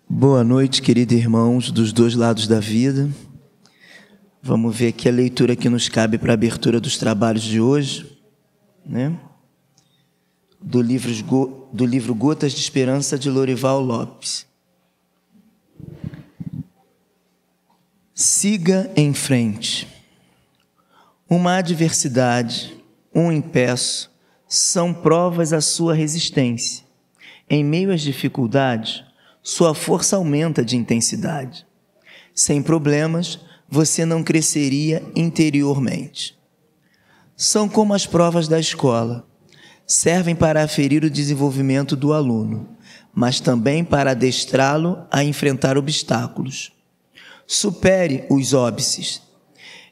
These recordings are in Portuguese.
Boa noite, queridos irmãos dos dois lados da vida. Vamos ver aqui a leitura que nos cabe para a abertura dos trabalhos de hoje, né? Do livro Gotas de Esperança, de Lorival Lopes. Siga em frente. Uma adversidade, um impeço, são provas à sua resistência. Em meio às dificuldades, sua força aumenta de intensidade. Sem problemas, você não cresceria interiormente. São como as provas da escola. Servem para aferir o desenvolvimento do aluno, mas também para adestrá-lo a enfrentar obstáculos. Supere os óbices.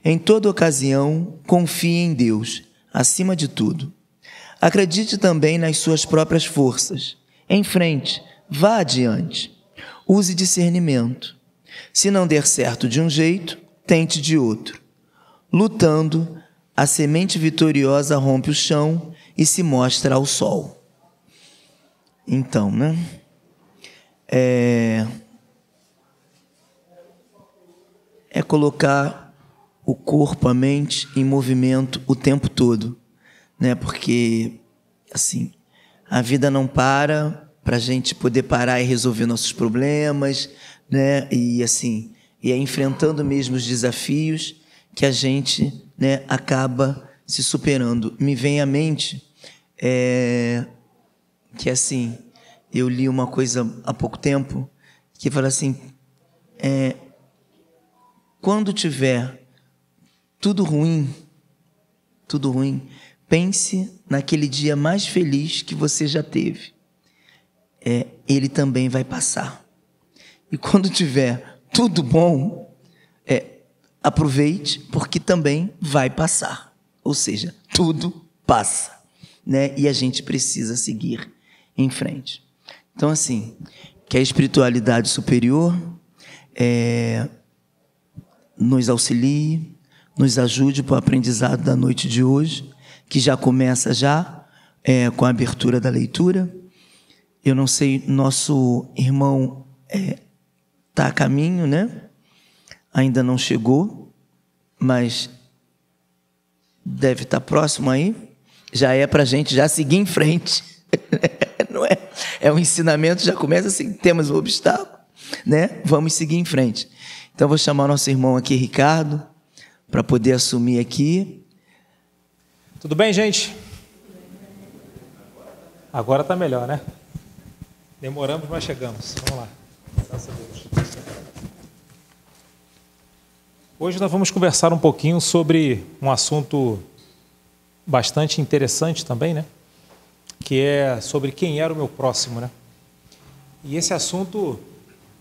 Em toda ocasião, confie em Deus, acima de tudo. Acredite também nas suas próprias forças. Em frente, vá adiante. Use discernimento. Se não der certo de um jeito, tente de outro. Lutando, a semente vitoriosa rompe o chão e se mostra ao sol. Então, né? É colocar o corpo, a mente em movimento o tempo todo, né? Porque, assim, a vida não para a gente poder parar e resolver nossos problemas, né? E assim, é enfrentando mesmo os desafios que a gente, né, acaba se superando. Me vem à mente que assim, eu li uma coisa há pouco tempo que fala assim, quando tiver tudo ruim, pense naquele dia mais feliz que você já teve. Ele também vai passar. E quando tiver tudo bom, aproveite, porque também vai passar. Ou seja, tudo passa, né? E a gente precisa seguir em frente. Então, assim, que a espiritualidade superior nos auxilie, nos ajude para o aprendizado da noite de hoje, que já começa com a abertura da leitura. Eu não sei, nosso irmão está a caminho, né? Ainda não chegou, mas deve estar próximo aí. Já é para a gente já seguir em frente. Não é? É um ensinamento, já começa assim, temos um obstáculo, né? Vamos seguir em frente. Então, vou chamar o nosso irmão aqui, Ricardo, para poder assumir aqui. Tudo bem, gente? Agora está melhor, né? Demoramos, mas chegamos. Vamos lá. Graças a Deus. Hoje nós vamos conversar um pouquinho sobre um assunto bastante interessante também, né? Que é sobre quem era o meu próximo, né? E esse assunto,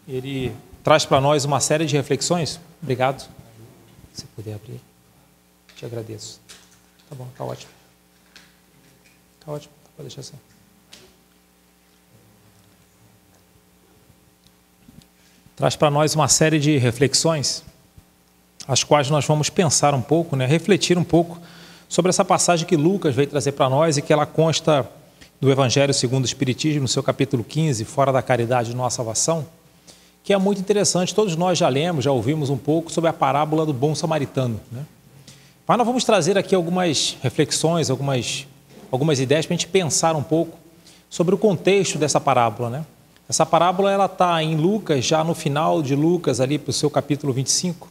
ele traz para nós uma série de reflexões. Obrigado. Se puder abrir, te agradeço. Tá bom, tá ótimo. Tá ótimo, pode deixar assim. Traz para nós uma série de reflexões, as quais nós vamos pensar um pouco, né, refletir um pouco sobre essa passagem que Lucas veio trazer para nós e que ela consta do Evangelho segundo o Espiritismo, no seu capítulo 15, Fora da Caridade e Nossa Salvação, que é muito interessante. Todos nós já lemos, já ouvimos um pouco sobre a parábola do bom samaritano, né? Mas nós vamos trazer aqui algumas reflexões, algumas ideias para a gente pensar um pouco sobre o contexto dessa parábola, né? Essa parábola ela está em Lucas, já no final de Lucas, ali para o seu capítulo 25.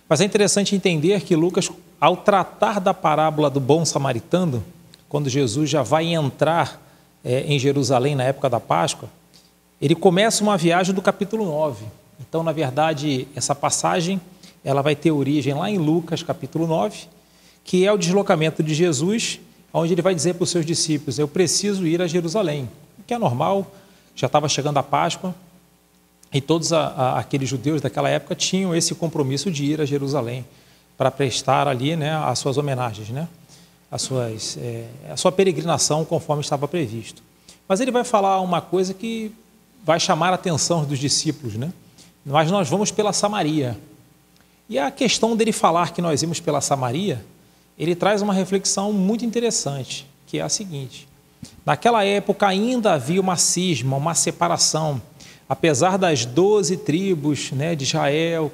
Mas é interessante entender que Lucas, ao tratar da parábola do bom samaritano, quando Jesus já vai entrar em Jerusalém na época da Páscoa, ele começa uma viagem do capítulo 9. Então, na verdade, essa passagem ela vai ter origem lá em Lucas, capítulo 9, que é o deslocamento de Jesus, onde ele vai dizer para os seus discípulos, eu preciso ir a Jerusalém, o que é normal. Já estava chegando a Páscoa e todos aqueles judeus daquela época tinham esse compromisso de ir a Jerusalém para prestar ali, né, as suas homenagens, né, a sua peregrinação conforme estava previsto. Mas ele vai falar uma coisa que vai chamar a atenção dos discípulos, né? Mas nós vamos pela Samaria. E a questão dele falar que nós íamos pela Samaria, ele traz uma reflexão muito interessante, que é a seguinte: naquela época ainda havia uma cisma, uma separação apesar das 12 tribos, né, de Israel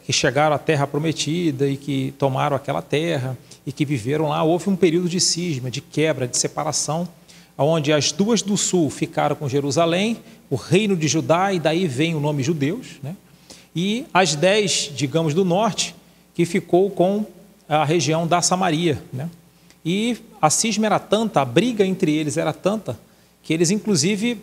que chegaram à terra prometida e que tomaram aquela terra e que viveram lá, houve um período de cisma, de quebra, de separação, onde as 2 do sul ficaram com Jerusalém, o reino de Judá, e daí vem o nome judeus, né? E as 10, digamos, do norte, que ficou com a região da Samaria, né? E a cisma era tanta, a briga entre eles era tanta, que eles, inclusive,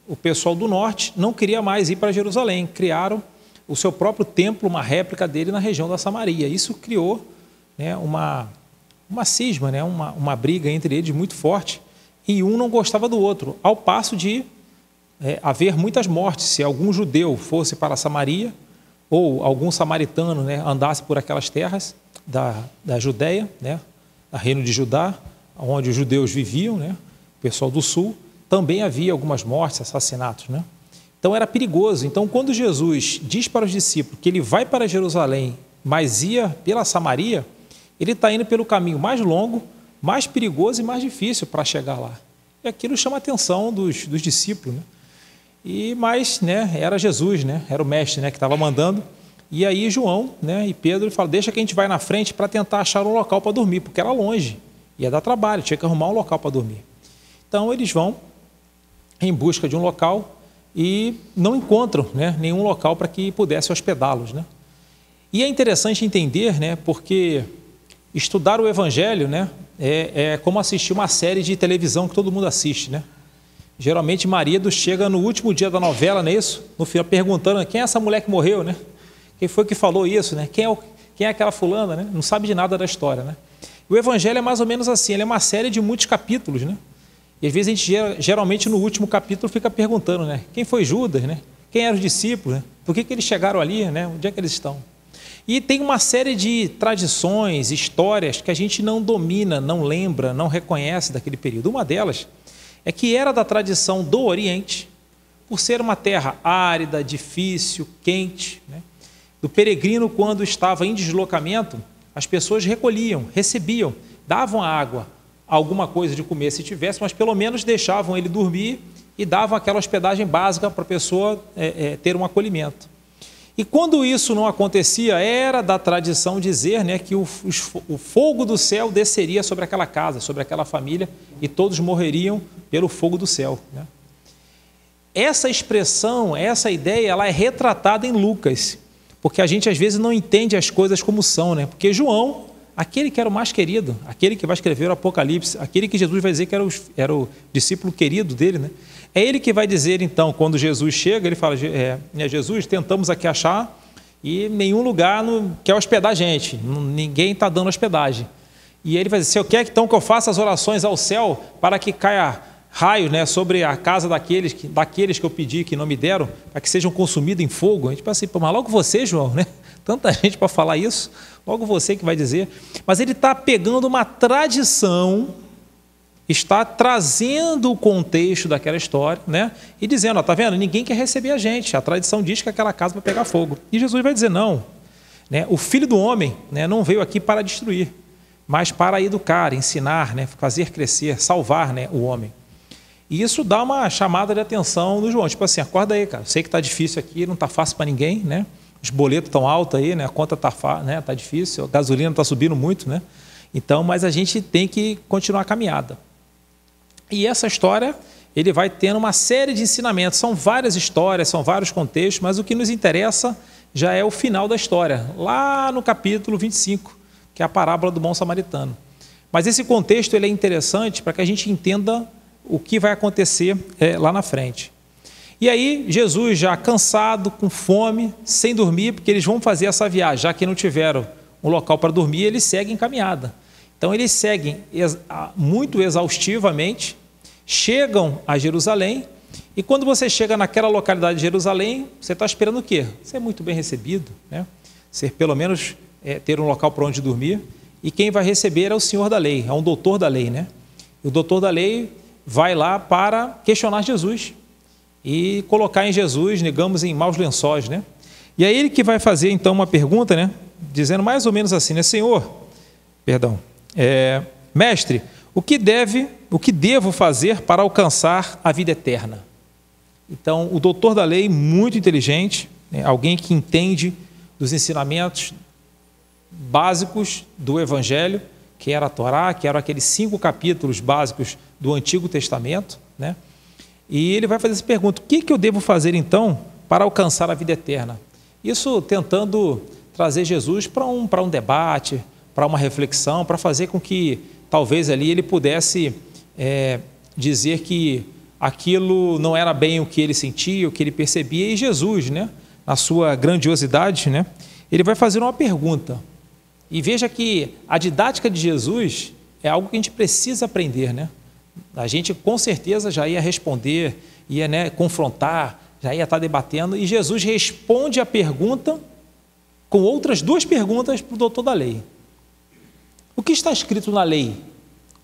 o pessoal do norte não queria mais ir para Jerusalém, criaram o seu próprio templo, uma réplica dele na região da Samaria. Isso criou, né, uma cisma, né, uma briga entre eles muito forte, e um não gostava do outro, ao passo de haver muitas mortes. Se algum judeu fosse para Samaria, ou algum samaritano, né, andasse por aquelas terras da Judéia, né, a reino de Judá, onde os judeus viviam, né, o pessoal do sul, também havia algumas mortes, assassinatos, né? Então era perigoso. Então, quando Jesus diz para os discípulos que ele vai para Jerusalém, mas ia pela Samaria, ele está indo pelo caminho mais longo, mais perigoso e mais difícil para chegar lá. E aquilo chama a atenção dos discípulos, né? Mas, né, era Jesus, né? Era o mestre, né, que estava mandando. E aí João, né, e Pedro falam: deixa que a gente vai na frente para tentar achar um local para dormir, porque era longe, ia dar trabalho, tinha que arrumar um local para dormir. Então eles vão em busca de um local e não encontram, né, nenhum local para que pudesse hospedá-los, né? E é interessante entender, né, porque estudar o Evangelho, né, é como assistir uma série de televisão que todo mundo assiste, né? Geralmente marido chega no último dia da novela, não é isso? No final perguntando: quem é essa mulher que morreu, né? Quem foi que falou isso, né? Quem é aquela fulana, né? Não sabe de nada da história, né? O Evangelho é mais ou menos assim, ele é uma série de muitos capítulos, né? E às vezes a gente geralmente no último capítulo fica perguntando, né? Quem foi Judas, né? Quem eram os discípulos, né? Por que eles chegaram ali, né? Onde é que eles estão? E tem uma série de tradições, histórias que a gente não domina, não lembra, não reconhece daquele período. Uma delas é que era da tradição do Oriente, por ser uma terra árida, difícil, quente, né? Do peregrino, quando estava em deslocamento, as pessoas recolhiam, recebiam, davam a água, alguma coisa de comer se tivesse, mas pelo menos deixavam ele dormir e davam aquela hospedagem básica para a pessoa ter um acolhimento. E quando isso não acontecia, era da tradição dizer, né, que o fogo do céu desceria sobre aquela casa, sobre aquela família, e todos morreriam pelo fogo do céu, né? Essa expressão, essa ideia, ela é retratada em Lucas, porque a gente às vezes não entende as coisas como são, né? Porque João, aquele que era o mais querido, aquele que vai escrever o Apocalipse, aquele que Jesus vai dizer que era o discípulo querido dele, né? É ele que vai dizer, então, quando Jesus chega, ele fala: Jesus, tentamos aqui achar e nenhum lugar quer hospedar a gente, ninguém está dando hospedagem. E ele vai dizer: se eu quero então que eu faça as orações ao céu para que caia raio, né, sobre a casa daqueles que eu pedi, que não me deram, para que sejam consumidos em fogo. A gente pensa assim: mas logo você, João, né? Tanta gente para falar isso, logo você que vai dizer. Mas ele está pegando uma tradição, está trazendo o contexto daquela história, né? E dizendo: está vendo? Ninguém quer receber a gente. A tradição diz que aquela casa vai pegar fogo. E Jesus vai dizer: não, né? O Filho do Homem, né, não veio aqui para destruir, mas para educar, ensinar, né, fazer crescer, salvar, né, o homem. E isso dá uma chamada de atenção no João, tipo assim: acorda aí, cara, sei que está difícil aqui, não está fácil para ninguém, né? Os boletos estão altos aí, né? A conta está difícil, a gasolina está subindo muito, né? Então, mas a gente tem que continuar a caminhada. E essa história, ele vai tendo uma série de ensinamentos, são várias histórias, são vários contextos, mas o que nos interessa já é o final da história, lá no capítulo 25, que é a parábola do bom samaritano. Mas esse contexto ele é interessante para que a gente entenda o que vai acontecer lá na frente. E aí, Jesus já cansado, com fome, sem dormir, porque eles vão fazer essa viagem, já que não tiveram um local para dormir, eles seguem caminhada. Então, eles seguem muito exaustivamente, chegam a Jerusalém, e quando você chega naquela localidade de Jerusalém, você está esperando o quê? Ser muito bem recebido, né? Ser pelo menos ter um local para onde dormir, e quem vai receber é o senhor da lei, é um doutor da lei, né? E o doutor da lei vai lá para questionar Jesus e colocar em Jesus, digamos, em maus lençóis, né? E é ele que vai fazer então uma pergunta, né? Dizendo mais ou menos assim, né? Mestre, o que devo fazer para alcançar a vida eterna? Então, o doutor da lei, muito inteligente, né? Alguém que entende dos ensinamentos básicos do Evangelho, que era a Torá, que eram aqueles 5 capítulos básicos do Antigo Testamento, né? E ele vai fazer essa pergunta: o que eu devo fazer então para alcançar a vida eterna? Isso tentando trazer Jesus para um debate, para uma reflexão, para fazer com que talvez ali ele pudesse dizer que aquilo não era bem o que ele sentia, o que ele percebia. E Jesus, né, na sua grandiosidade, né, ele vai fazer uma pergunta. E veja que a didática de Jesus é algo que a gente precisa aprender, né? A gente com certeza já ia responder, ia, né, confrontar, já ia estar debatendo, e Jesus responde a pergunta com outras 2 perguntas para o doutor da lei. O que está escrito na lei?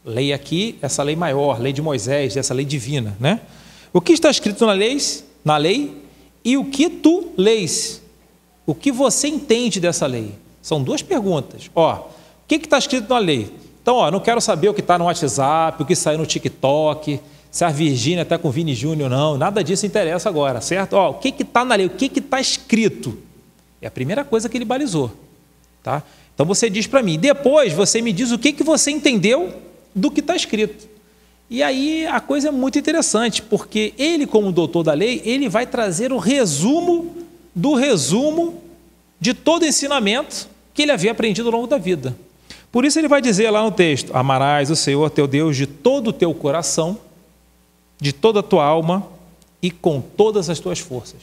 Lei aqui, essa lei maior, lei de Moisés, essa lei divina, né? O que está escrito na lei e o que tu lês? O que você entende dessa lei? São 2 perguntas. O que está escrito na lei? Então, não quero saber o que está no WhatsApp, o que saiu no TikTok, se a Virgínia está com o Vini Júnior ou não, nada disso interessa agora, certo? O que está na lei? O que está escrito? É a primeira coisa que ele balizou, tá? Então, você diz para mim, depois você me diz o que você entendeu do que está escrito. E aí a coisa é muito interessante, porque ele, como doutor da lei, ele vai trazer o resumo do resumo de todo o ensinamento que ele havia aprendido ao longo da vida. Por isso ele vai dizer lá no texto: amarás o Senhor teu Deus de todo o teu coração, de toda a tua alma e com todas as tuas forças.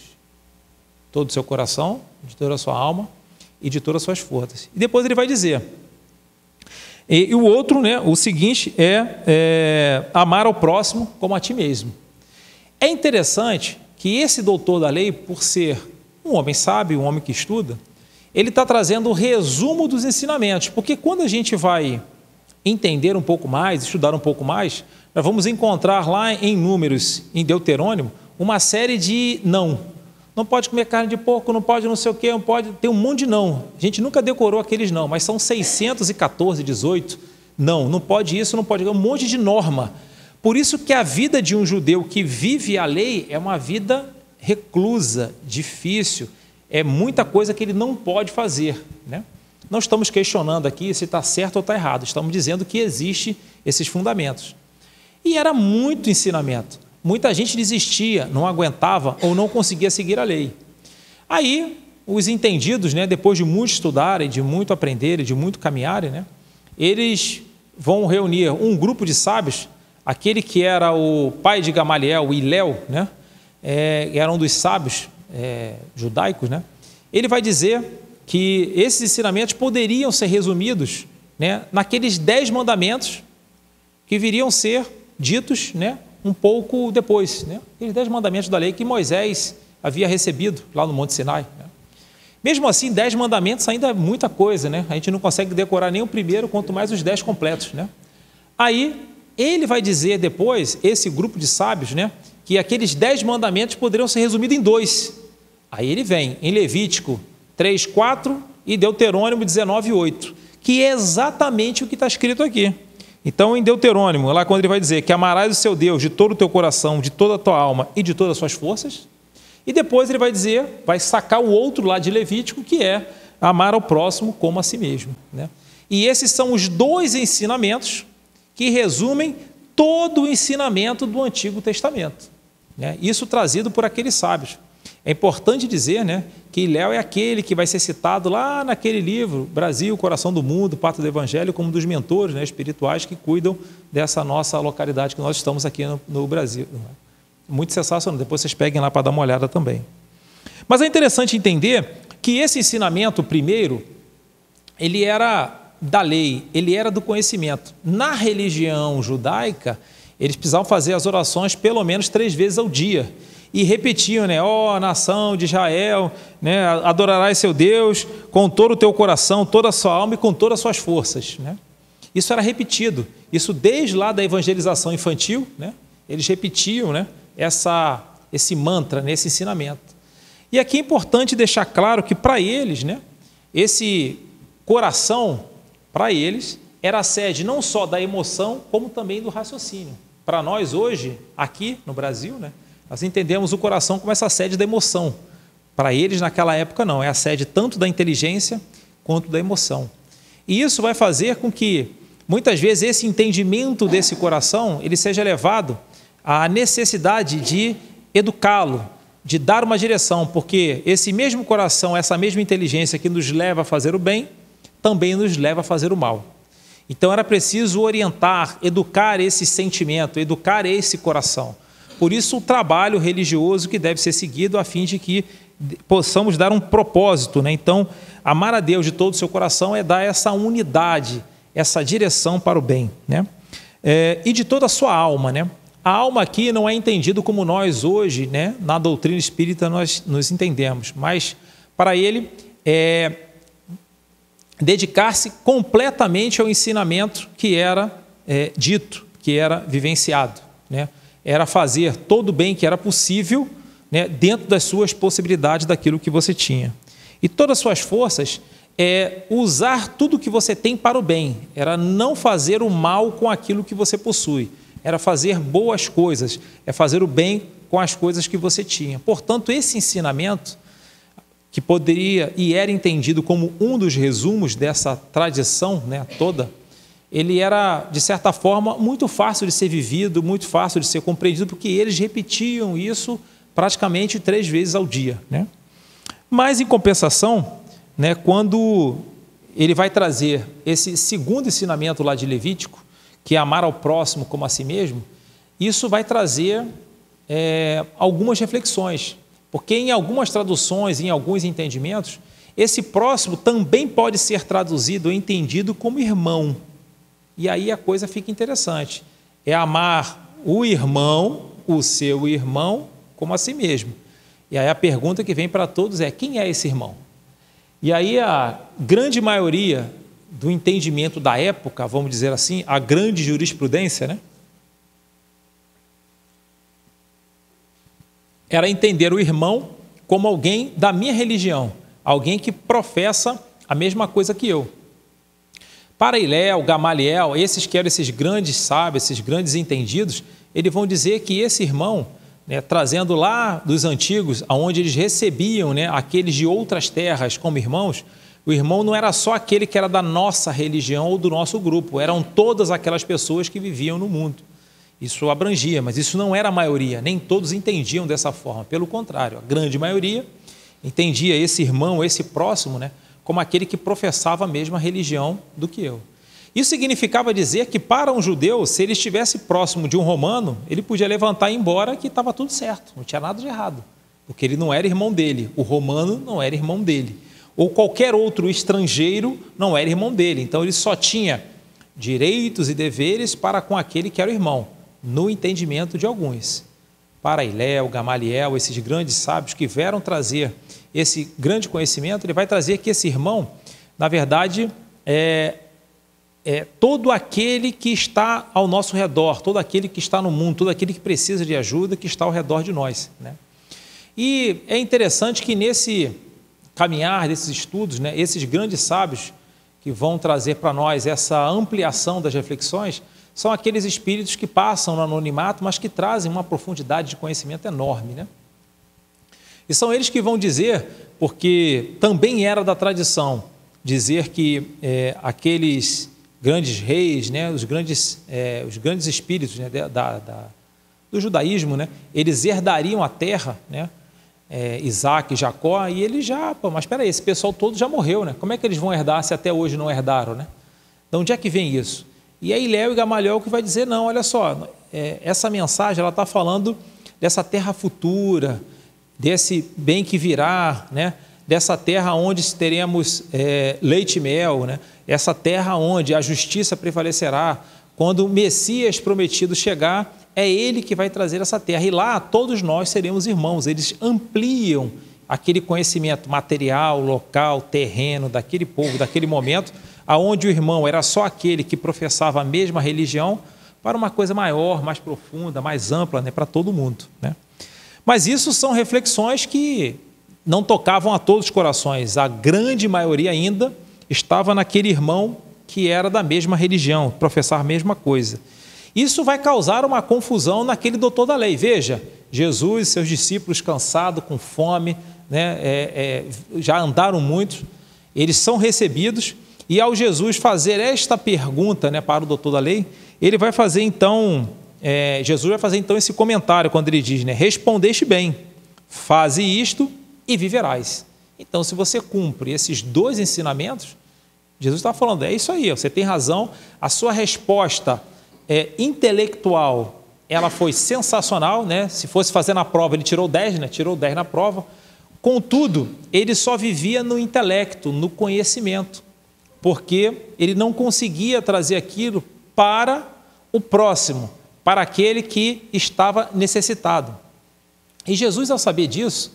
Todo o seu coração, de toda a sua alma e de todas as suas forças. E depois ele vai dizer, e o outro, né, o seguinte é amar ao próximo como a ti mesmo. É interessante que esse doutor da lei, por ser um homem sábio, um homem que estuda, ele está trazendo o resumo dos ensinamentos, porque quando a gente vai entender um pouco mais, estudar um pouco mais, nós vamos encontrar lá em Números, em Deuterônimo, uma série de não pode comer carne de porco, não pode não sei o quê, não pode, tem um monte de não. A gente nunca decorou aqueles não, mas são 614, 18, não pode isso, não pode, um monte de norma. Por isso que a vida de um judeu que vive a lei é uma vida reclusa, difícil, é muita coisa que ele não pode fazer, né? Não estamos questionando aqui se está certo ou está errado, estamos dizendo que existem esses fundamentos. E era muito ensinamento. Muita gente desistia, não aguentava ou não conseguia seguir a lei. Aí, os entendidos, né, depois de muito estudarem, de muito aprenderem, de muito caminharem, né, eles vão reunir um grupo de sábios, aquele que era o pai de Gamaliel, o Hilel, né, era um dos sábios judaicos, né, ele vai dizer que esses ensinamentos poderiam ser resumidos, né, naqueles 10 mandamentos que viriam ser ditos, né, um pouco depois, né? Aqueles 10 mandamentos da lei que Moisés havia recebido lá no Monte Sinai, né? Mesmo assim, 10 mandamentos ainda é muita coisa, né? A gente não consegue decorar nem o primeiro, quanto mais os 10 completos, né? Aí, ele vai dizer depois, esse grupo de sábios, né, que aqueles 10 mandamentos poderiam ser resumidos em 2. Aí ele vem em Levítico 3:4 e Deuterônimo 19:8, que é exatamente o que está escrito aqui. Então, em Deuterônimo, lá quando ele vai dizer que amarás o seu Deus de todo o teu coração, de toda a tua alma e de todas as suas forças, e depois ele vai dizer, vai sacar o outro lá de Levítico, que é amar ao próximo como a si mesmo, né? E esses são os 2 ensinamentos que resumem todo o ensinamento do Antigo Testamento, né? Isso trazido por aqueles sábios. É importante dizer, né, que Hilel é aquele que vai ser citado lá naquele livro, Brasil, Coração do Mundo, Pátria do Evangelho, como um dos mentores, né, espirituais que cuidam dessa nossa localidade que nós estamos aqui no Brasil. Muito sensacional, depois vocês peguem lá para dar uma olhada também. Mas é interessante entender que esse ensinamento primeiro, ele era da lei, ele era do conhecimento. Na religião judaica, eles precisavam fazer as orações pelo menos 3 vezes ao dia. E repetiam, né, nação de Israel, né, adorarás seu Deus com todo o teu coração, toda a sua alma e com todas as suas forças, né? Isso era repetido, isso desde lá da evangelização infantil, né, eles repetiam, né, esse mantra, né, esse ensinamento. E aqui é importante deixar claro que para eles, né, esse coração, para eles, era a sede não só da emoção, como também do raciocínio. Para nós hoje, aqui no Brasil, né, Nós entendemos o coração como essa sede da emoção. Para eles, naquela época, não. É a sede tanto da inteligência quanto da emoção. E isso vai fazer com que, muitas vezes, esse entendimento desse coração ele seja levado à necessidade de educá-lo, de dar uma direção, porque esse mesmo coração, essa mesma inteligência que nos leva a fazer o bem, também nos leva a fazer o mal. Então era preciso orientar, educar esse sentimento, educar esse coração. Por isso o trabalho religioso que deve ser seguido a fim de que possamos dar um propósito, né? Então, amar a Deus de todo o seu coração é dar essa unidade, essa direção para o bem, né? E de toda a sua alma, né? A alma aqui não é entendido como nós hoje, né? Na doutrina espírita nós nos entendemos, mas para ele é dedicar-se completamente ao ensinamento que era dito, que era vivenciado, né? Era fazer todo o bem que era possível, né, dentro das suas possibilidades daquilo que você tinha. E todas as suas forças usar tudo que você tem para o bem, era não fazer o mal com aquilo que você possui, era fazer boas coisas, fazer o bem com as coisas que você tinha. Portanto, esse ensinamento, que poderia e era entendido como um dos resumos dessa tradição, né, toda, ele era, de certa forma, muito fácil de ser vivido, muito fácil de ser compreendido, porque eles repetiam isso praticamente 3 vezes ao dia, né? Mas, em compensação, né, quando ele vai trazer esse segundo ensinamento lá de Levítico, que é amar ao próximo como a si mesmo, isso vai trazer algumas reflexões, porque em algumas traduções, em alguns entendimentos, esse próximo também pode ser traduzido ou entendido como irmão. E aí a coisa fica interessante. É amar o irmão, o seu irmão, como a si mesmo. E aí a pergunta que vem para todos é: quem é esse irmão? E aí a grande maioria do entendimento da época, vamos dizer assim, a grande jurisprudência, né, era entender o irmão como alguém da minha religião, alguém que professa a mesma coisa que eu. Para Hilel, Gamaliel, esses que eram esses grandes sábios, esses grandes entendidos, eles vão dizer que esse irmão, né, trazendo lá dos antigos, onde eles recebiam, né, aqueles de outras terras como irmãos, o irmão não era só aquele que era da nossa religião ou do nosso grupo, eram todas aquelas pessoas que viviam no mundo. Isso abrangia, mas isso não era a maioria, nem todos entendiam dessa forma. Pelo contrário, a grande maioria entendia esse irmão, esse próximo, né, como aquele que professava a mesma religião do que eu. Isso significava dizer que para um judeu, se ele estivesse próximo de um romano, ele podia levantar e ir embora que estava tudo certo, não tinha nada de errado, porque ele não era irmão dele, o romano não era irmão dele, ou qualquer outro estrangeiro não era irmão dele, então ele só tinha direitos e deveres para com aquele que era o irmão, no entendimento de alguns. Para Hilel, Gamaliel, esses grandes sábios que vieram trazer esse grande conhecimento, ele vai trazer que esse irmão, na verdade, é todo aquele que está ao nosso redor, todo aquele que está no mundo, todo aquele que precisa de ajuda, que está ao redor de nós, né? E é interessante que nesse caminhar desses estudos, né, esses grandes sábios que vão trazer para nós essa ampliação das reflexões, são aqueles espíritos que passam no anonimato, mas que trazem uma profundidade de conhecimento enorme, né? E são eles que vão dizer, porque também era da tradição, dizer que aqueles grandes reis, né, os grandes espíritos, né, do judaísmo, né, eles herdariam a terra, né, Isaac e Jacó, e eles já, mas espera aí, esse pessoal todo já morreu, né? Como é que eles vão herdar se até hoje não herdaram, né? De onde é que vem isso? E aí Hilel e Gamaliel que vai dizer, não, olha só, essa mensagem ela está falando dessa terra futura, desse bem que virá, né? Dessa terra onde teremos leite e mel, né? Essa terra onde a justiça prevalecerá, quando o Messias prometido chegar, é ele que vai trazer essa terra, e lá todos nós seremos irmãos. Eles ampliam aquele conhecimento material, local, terreno, daquele povo, daquele momento, aonde o irmão era só aquele que professava a mesma religião, para uma coisa maior, mais profunda, mais ampla, né, para todo mundo, né? Mas isso são reflexões que não tocavam a todos os corações. A grande maioria ainda estava naquele irmão que era da mesma religião, professar a mesma coisa. Isso vai causar uma confusão naquele doutor da lei. Veja, Jesus e seus discípulos cansados, com fome, né, já andaram muito, eles são recebidos, e ao Jesus fazer esta pergunta, né, para o doutor da lei, ele vai fazer então, Jesus vai fazer então esse comentário quando ele diz, né, respondeste bem, faze isto e viverás. Então, se você cumpre esses dois ensinamentos, Jesus está falando, é isso aí, você tem razão, a sua resposta intelectual, ela foi sensacional, né? Se fosse fazer na prova, ele tirou 10, né? Tirou 10 na prova. Contudo, ele só vivia no intelecto, no conhecimento, porque ele não conseguia trazer aquilo para o próximo, para aquele que estava necessitado. E Jesus, ao saber disso,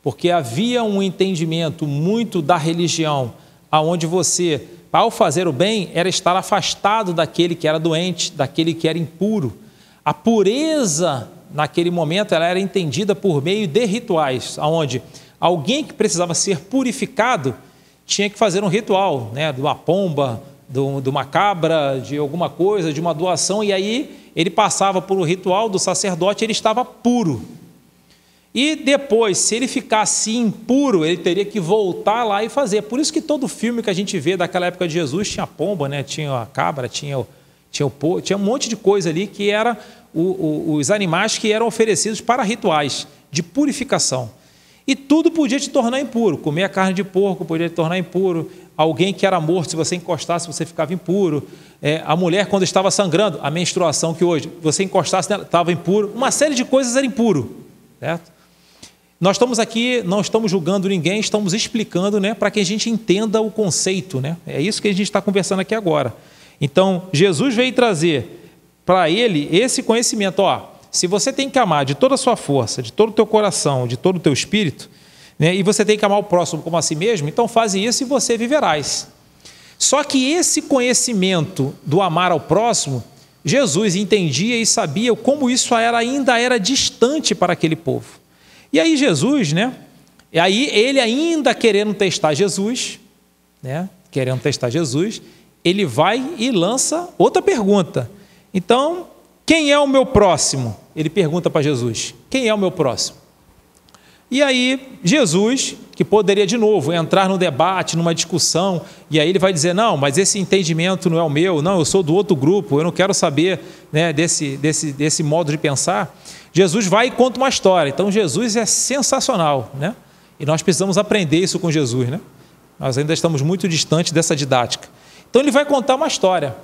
porque havia um entendimento muito da religião, aonde você, ao fazer o bem, era estar afastado daquele que era doente, daquele que era impuro. A pureza, naquele momento, ela era entendida por meio de rituais, onde alguém que precisava ser purificado tinha que fazer um ritual, né, de uma pomba, de uma cabra, de alguma coisa, de uma doação, e aí ele passava por o ritual do sacerdote, ele estava puro. E depois, se ele ficasse impuro, ele teria que voltar lá e fazer. Por isso que todo filme que a gente vê daquela época de Jesus tinha pomba, né? Tinha a cabra, tinha um monte de coisa ali que era os animais que eram oferecidos para rituais de purificação. E tudo podia te tornar impuro. Comer a carne de porco podia te tornar impuro. Alguém que era morto, se você encostasse, você ficava impuro. A mulher, quando estava sangrando, a menstruação que hoje, você encostasse nela, estava impuro. Uma série de coisas era impuro, certo? Nós estamos aqui, não estamos julgando ninguém, estamos explicando, né, para que a gente entenda o conceito, né? É isso que a gente está conversando aqui agora. Então, Jesus veio trazer para ele esse conhecimento. Se você tem que amar de toda a sua força, de todo o teu coração, de todo o teu espírito, né, e você tem que amar o próximo como a si mesmo, então faze isso e você viverás. Só que esse conhecimento do amar ao próximo, Jesus entendia e sabia como isso ainda era distante para aquele povo. E aí Jesus, né? E aí ele ainda querendo testar Jesus, né? Querendo testar Jesus, ele vai e lança outra pergunta. Então, quem é o meu próximo? Ele pergunta para Jesus, quem é o meu próximo? E aí Jesus, que poderia de novo entrar no debate, numa discussão, e aí ele vai dizer, não, mas esse entendimento não é o meu, não, eu sou do outro grupo, eu não quero saber, né, desse modo de pensar. Jesus vai e conta uma história. Então Jesus é sensacional, né? E nós precisamos aprender isso com Jesus, né? Nós ainda estamos muito distantes dessa didática. Então ele vai contar uma história.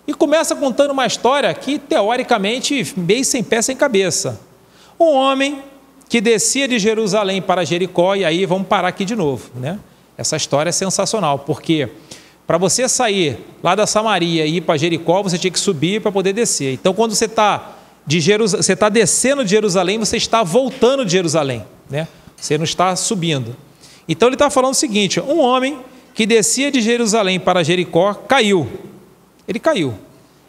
E começa contando uma história que, teoricamente, meio sem pé, sem cabeça. Um homem que descia de Jerusalém para Jericó, e aí vamos parar aqui de novo, né? Essa história é sensacional, porque para você sair lá da Samaria e ir para Jericó, você tinha que subir para poder descer. Então, quando você está descendo de Jerusalém, você está voltando de Jerusalém, né? Você não está subindo. Então ele está falando o seguinte, um homem que descia de Jerusalém para Jericó caiu. Ele caiu.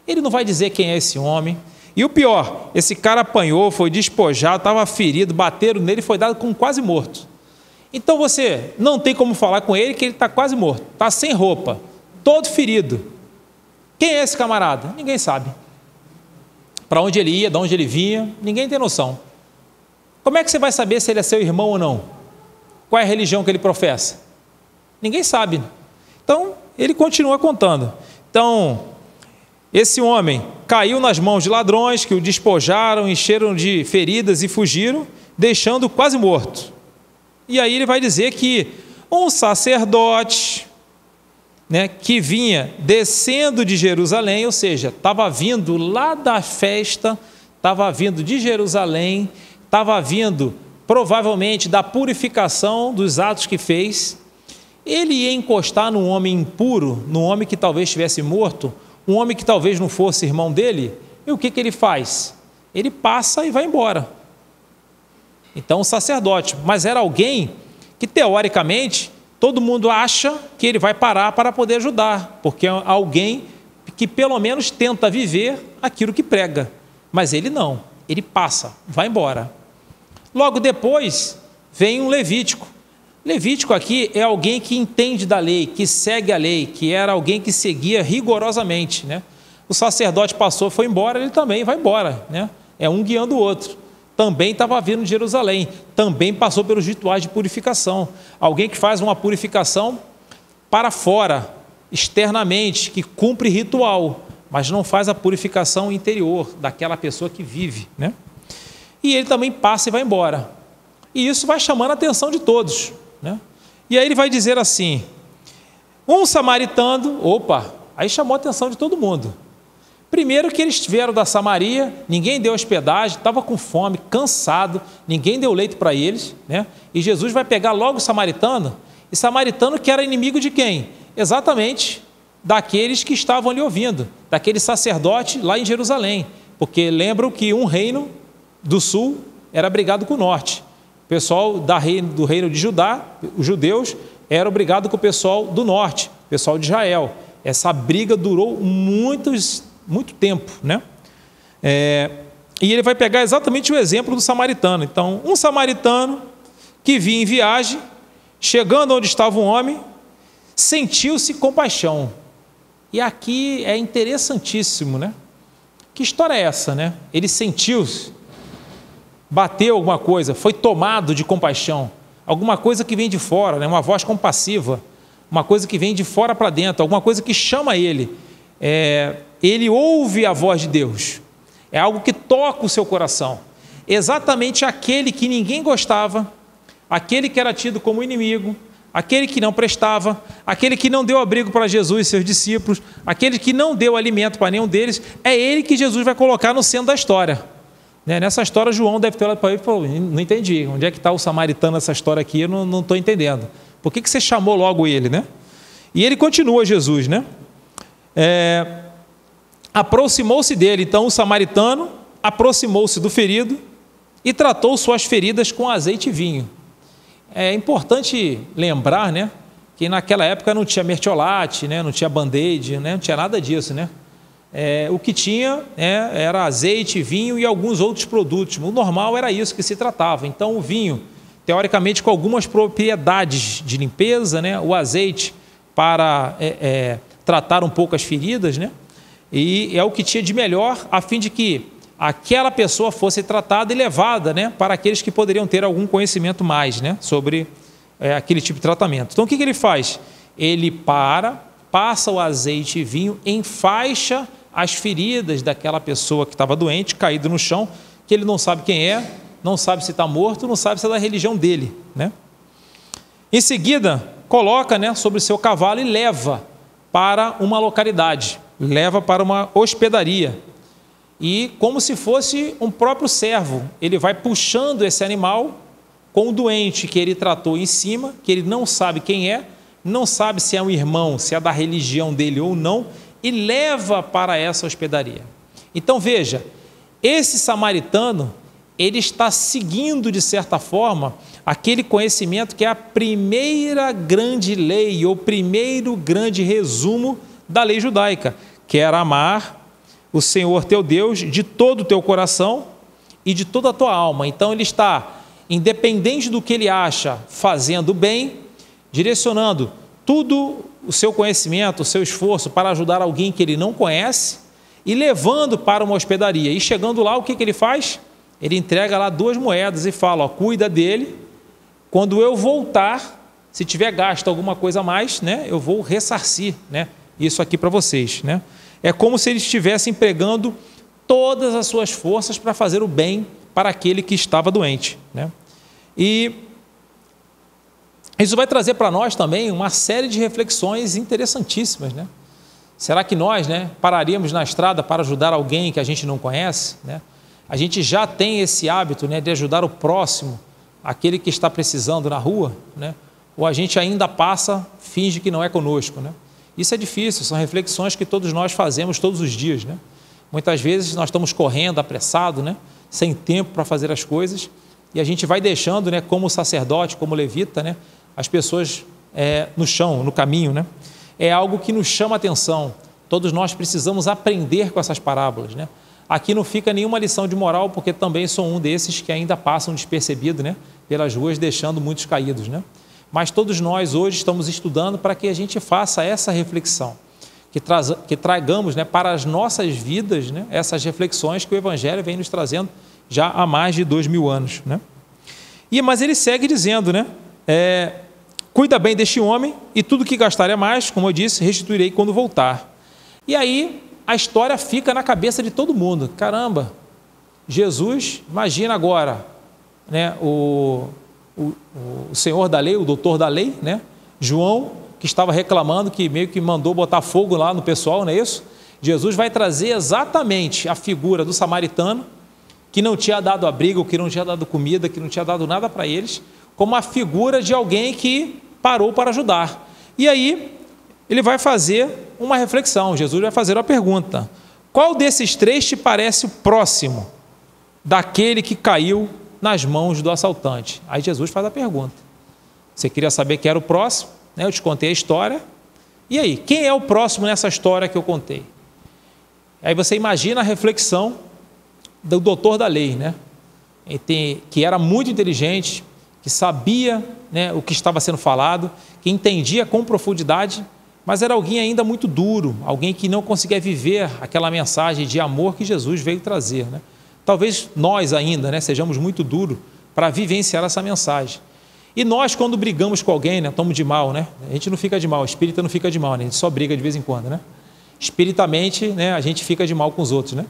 Ele não vai dizer quem é esse homem. E o pior, esse cara apanhou, foi despojado, estava ferido, bateram nele e foi dado como quase morto. Então você não tem como falar com ele que ele está quase morto, está sem roupa, todo ferido. Quem é esse camarada? Ninguém sabe. Para onde ele ia, de onde ele vinha, ninguém tem noção. Como é que você vai saber se ele é seu irmão ou não? Qual é a religião que ele professa? Ninguém sabe. Então, ele continua contando. Então, esse homem caiu nas mãos de ladrões que o despojaram, encheram de feridas e fugiram, deixando quase morto. E aí ele vai dizer que um sacerdote, né, que vinha descendo de Jerusalém, ou seja, estava vindo lá da festa, estava vindo de Jerusalém, estava vindo provavelmente da purificação dos atos que fez, ele ia encostar num homem impuro, num homem que talvez estivesse morto, um homem que talvez não fosse irmão dele, e o que ele faz? Ele passa e vai embora. Então, um sacerdote, mas era alguém que teoricamente todo mundo acha que ele vai parar para poder ajudar, porque é alguém que pelo menos tenta viver aquilo que prega, mas ele não, ele passa, vai embora. Logo depois vem um levítico. Levítico aqui é alguém que entende da lei, que segue a lei, que era alguém que seguia rigorosamente, né? O sacerdote passou, foi embora, ele também vai embora, né? É um guiando o outro. Também estava vindo de Jerusalém, também passou pelos rituais de purificação. Alguém que faz uma purificação para fora, externamente, que cumpre ritual, mas não faz a purificação interior daquela pessoa que vive, né? E ele também passa e vai embora. E isso vai chamando a atenção de todos, né? E aí ele vai dizer assim, um samaritano, aí chamou a atenção de todo mundo. Primeiro que eles vieram da Samaria, ninguém deu hospedagem, estava com fome, cansado, ninguém deu leite para eles, né? E Jesus vai pegar logo o samaritano, e samaritano que era inimigo de quem? Exatamente daqueles que estavam ali ouvindo, daquele sacerdote lá em Jerusalém, porque lembram que um reino do sul era brigado com o norte. O pessoal do reino de Judá, os judeus, eram brigados com o pessoal do norte, o pessoal de Israel. Essa briga durou muito tempo, né? E ele vai pegar exatamente o exemplo do samaritano. Então, um samaritano que vinha em viagem, chegando onde estava um homem, sentiu-se compaixão. E aqui é interessantíssimo, né? Que história é essa, né? Ele sentiu-se, bateu alguma coisa, foi tomado de compaixão, alguma coisa que vem de fora, né? Uma voz compassiva, uma coisa que vem de fora para dentro, alguma coisa que chama ele. Ele ouve a voz de Deus, é algo que toca o seu coração. Exatamente aquele que ninguém gostava, aquele que era tido como inimigo, aquele que não prestava, aquele que não deu abrigo para Jesus e seus discípulos, aquele que não deu alimento para nenhum deles, é ele que Jesus vai colocar no centro da história. Nessa história, João deve ter olhado para ele e falou, não entendi, onde é que está o samaritano nessa história aqui, eu não estou entendendo. Por que você chamou logo ele, né? E ele continua, Jesus, né? Aproximou-se dele, então o samaritano aproximou-se do ferido e tratou suas feridas com azeite e vinho. É importante lembrar, né, que naquela época não tinha mertiolate, né, não tinha band-aid, né, não tinha nada disso, né? O que tinha era azeite, vinho e alguns outros produtos. O normal era isso que se tratava. Então o vinho, teoricamente, com algumas propriedades de limpeza, né, o azeite para tratar um pouco as feridas, né? E é o que tinha de melhor, a fim de que aquela pessoa fosse tratada e levada, né, para aqueles que poderiam ter algum conhecimento mais, né, sobre aquele tipo de tratamento. Então o que ele faz? Ele passa o azeite e vinho, enfaixa as feridas daquela pessoa que estava doente, caído no chão, que ele não sabe quem é, não sabe se está morto, não sabe se é da religião dele, né? Em seguida, coloca, né, sobre o seu cavalo e leva para uma localidade, leva para uma hospedaria. E como se fosse um próprio servo, ele vai puxando esse animal com o doente que ele tratou em cima, que ele não sabe quem é, não sabe se é um irmão, se é da religião dele ou não, e leva para essa hospedaria. Então veja, esse samaritano, ele está seguindo de certa forma aquele conhecimento que é a primeira grande lei, ou primeiro grande resumo da lei judaica, que era amar o Senhor teu Deus de todo o teu coração e de toda a tua alma. Então ele está, independente do que ele acha, fazendo bem, direcionando tudo o seu conhecimento, o seu esforço para ajudar alguém que ele não conhece e levando para uma hospedaria. E chegando lá, o que ele faz? Ele entrega lá 2 moedas e fala, cuida dele, quando eu voltar, se tiver gasto alguma coisa a mais, né, eu vou ressarcir, né, isso aqui para vocês, né? É como se ele estivesse empregando todas as suas forças para fazer o bem para aquele que estava doente, né? E isso vai trazer para nós também uma série de reflexões interessantíssimas, né? Será que nós, né, pararíamos na estrada para ajudar alguém que a gente não conhece, né? A gente já tem esse hábito, né, de ajudar o próximo, aquele que está precisando na rua, né? Ou a gente ainda passa, finge que não é conosco, né? Isso é difícil, são reflexões que todos nós fazemos todos os dias, né? Muitas vezes nós estamos correndo, apressado, né, sem tempo para fazer as coisas, e a gente vai deixando, né, como sacerdote, como levita, né, as pessoas no chão, no caminho, né? É algo que nos chama a atenção. Todos nós precisamos aprender com essas parábolas, né? Aqui não fica nenhuma lição de moral, porque também sou um desses que ainda passam despercebido, né, pelas ruas, deixando muitos caídos, né? Mas todos nós hoje estamos estudando para que a gente faça essa reflexão, que tragamos, né, para as nossas vidas, né, essas reflexões que o Evangelho vem nos trazendo já há mais de 2000 anos. Né? Mas ele segue dizendo, né, cuida bem deste homem e tudo que gastar é mais, como eu disse, restituirei quando voltar. E aí a história fica na cabeça de todo mundo. Caramba, Jesus, imagina agora, né, o senhor da lei, o doutor da lei, né, João, que estava reclamando, que meio que mandou botar fogo lá no pessoal, não é isso? Jesus vai trazer exatamente a figura do samaritano, que não tinha dado abrigo, que não tinha dado comida, que não tinha dado nada para eles, como a figura de alguém que parou para ajudar. E aí ele vai fazer uma reflexão, Jesus vai fazer uma pergunta: qual desses três te parece o próximo daquele que caiu nas mãos do assaltante? Aí Jesus faz a pergunta. Você queria saber quem era o próximo, né? Eu te contei a história. E aí, quem é o próximo nessa história que eu contei? Aí você imagina a reflexão do doutor da lei, né? Que era muito inteligente, que sabia, né, o que estava sendo falado, que entendia com profundidade, mas era alguém ainda muito duro, alguém que não conseguia viver aquela mensagem de amor que Jesus veio trazer. Né? Talvez nós ainda, né, sejamos muito duros para vivenciar essa mensagem. E nós, quando brigamos com alguém, né, estamos de mal, né? A gente não fica de mal, o espírita não fica de mal, né? A gente só briga de vez em quando, né? Espiritamente, né, a gente fica de mal com os outros, né?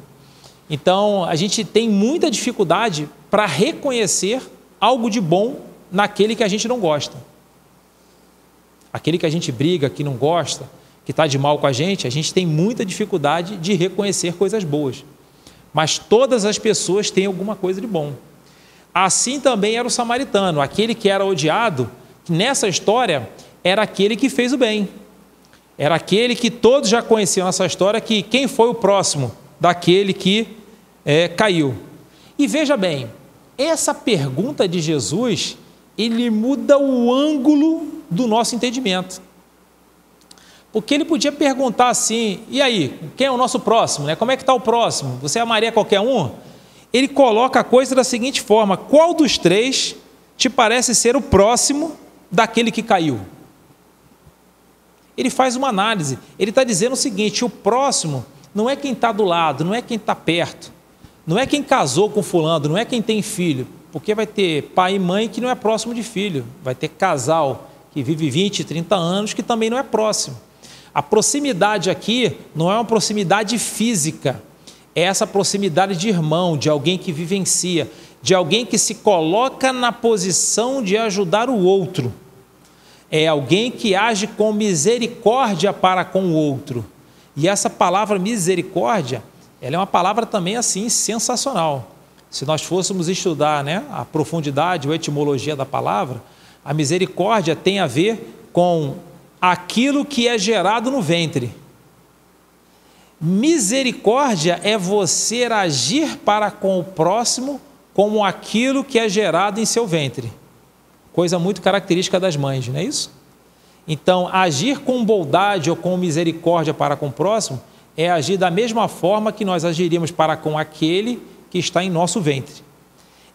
Então, a gente tem muita dificuldade para reconhecer algo de bom naquele que a gente não gosta. Aquele que a gente briga, que não gosta, que está de mal com a gente tem muita dificuldade de reconhecer coisas boas. Mas todas as pessoas têm alguma coisa de bom. Assim também era o samaritano, aquele que era odiado, que nessa história era aquele que fez o bem. Era aquele que todos já conheciam nessa história, que quem foi o próximo daquele que caiu. E veja bem, essa pergunta de Jesus, ele muda o ângulo do nosso entendimento. Porque ele podia perguntar assim: e aí, quem é o nosso próximo? Como é que está o próximo? Você amaria qualquer um? Ele coloca a coisa da seguinte forma: qual dos três te parece ser o próximo daquele que caiu? Ele faz uma análise, ele está dizendo o seguinte: o próximo não é quem está do lado, não é quem está perto, não é quem casou com fulano, não é quem tem filho, porque vai ter pai e mãe que não é próximo de filho, vai ter casal que vive 20, 30 anos que também não é próximo. A proximidade aqui não é uma proximidade física, é essa proximidade de irmão, de alguém que vivencia, de alguém que se coloca na posição de ajudar o outro. É alguém que age com misericórdia para com o outro. E essa palavra misericórdia, ela é uma palavra também assim sensacional. Se nós fôssemos estudar, né, a profundidade ou a etimologia da palavra, a misericórdia tem a ver com aquilo que é gerado no ventre. Misericórdia é você agir para com o próximo como aquilo que é gerado em seu ventre. Coisa muito característica das mães, não é isso? Então, agir com bondade ou com misericórdia para com o próximo é agir da mesma forma que nós agiríamos para com aquele que está em nosso ventre.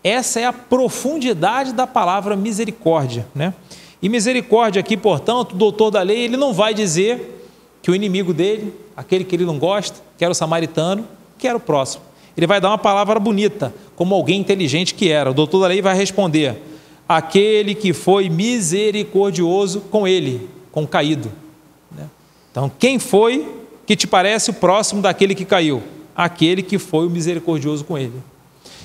Essa é a profundidade da palavra misericórdia, né? E misericórdia aqui, portanto, o doutor da lei, ele não vai dizer que o inimigo dele, aquele que ele não gosta, que era o samaritano, que era o próximo. Ele vai dar uma palavra bonita, como alguém inteligente que era. O doutor da lei vai responder: aquele que foi misericordioso com ele, com o caído. Então, quem foi que te parece o próximo daquele que caiu? Aquele que foi o misericordioso com ele.